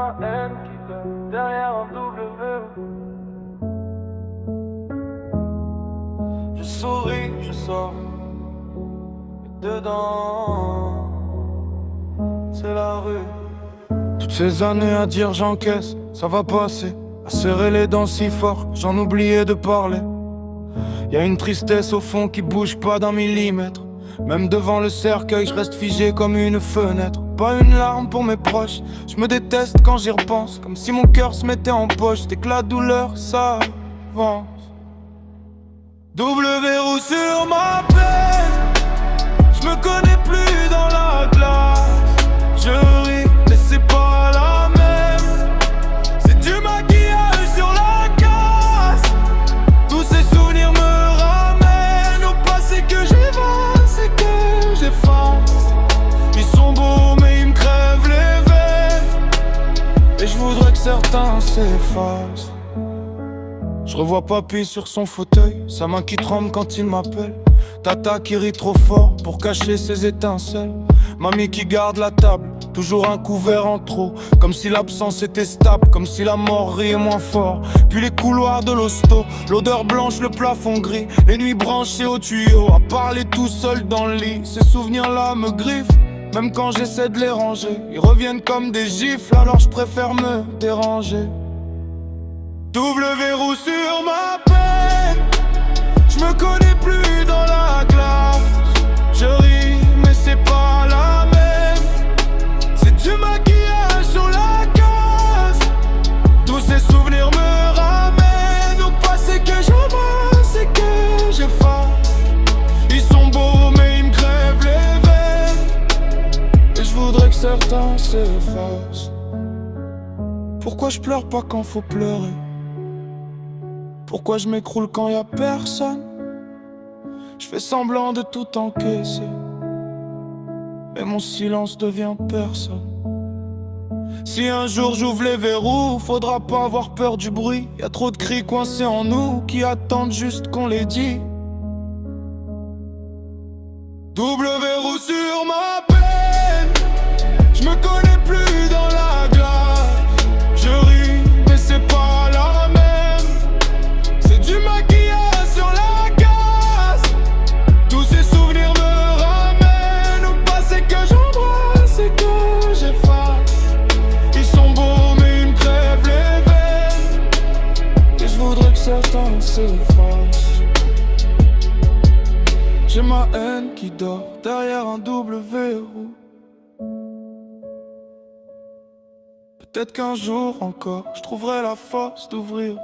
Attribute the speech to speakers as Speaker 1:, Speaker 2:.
Speaker 1: ma haine qui dort derrière un W. Je souris, je sors, et dedans, c'est la rue.
Speaker 2: Toutes ces années à dire j'encaisse, ça va passer. À serrer les dents si fort, j'en oubliais de parler. Y'a une tristesse au fond qui bouge pas d'un millimètre. Même devant le cercueil, je reste figé comme une fenêtre. Pas une larme pour mes proches, je me déteste quand j'y repense. Comme si mon cœur se mettait en poche, dès que la douleur s'avance. Double verrou sur ma peine, je me connais plus dans la glace. Je ris, mais c'est pas la même. C'est du maquillage sur la casse. Tous ces souvenirs me ramènent au passé que j'efface et que j'efface. Ils sont beaux mais ils me crèvent les veines. Et je voudrais que certains s'effacent. Je revois papy sur son fauteuil, sa main qui tremble quand il m'appelle. Tata qui rit trop fort pour cacher ses étincelles. Mamie qui garde la table, toujours un couvert en trop. Comme si l'absence était stable, comme si la mort riait moins fort. Puis les couloirs de l'hosto, l'odeur blanche, le plafond gris. Les nuits branchées au tuyau, à parler tout seul dans le lit. Ces souvenirs-là me griffent, même quand j'essaie de les ranger. Ils reviennent comme des gifles, alors je préfère me déranger. Double verrou sur ma peine, je me connais plus dans la glace. Je ris mais c'est pas la même. C'est du maquillage sur la casse. Tous ces souvenirs me ramènent au passé que j'embrasse et que j'efface. Ils sont beaux mais ils me crèvent les veines. Et je voudrais que certains s'effacent. Pourquoi je pleure pas quand faut pleurer? Pourquoi je m'écroule quand y a personne? Je fais semblant de tout encaisser, mais mon silence devient personne. Si un jour j'ouvre les verrous, faudra pas avoir peur du bruit. Y a trop de cris coincés en nous qui attendent juste qu'on les dit. Double verrou sur ma peine, je me connais plus dans la glace. Je ris mais c'est pas la même. Du maquillage sur la casse. Tous ces souvenirs me ramènent au passé que j'embrasse et que j'efface. Ils sont beaux mais ils me crèvent les veines. Et je voudrais que certains s'effacent. J'ai ma haine qui dort derrière un double verrou. Peut-être qu'un jour encore je trouverai la force d'ouvrir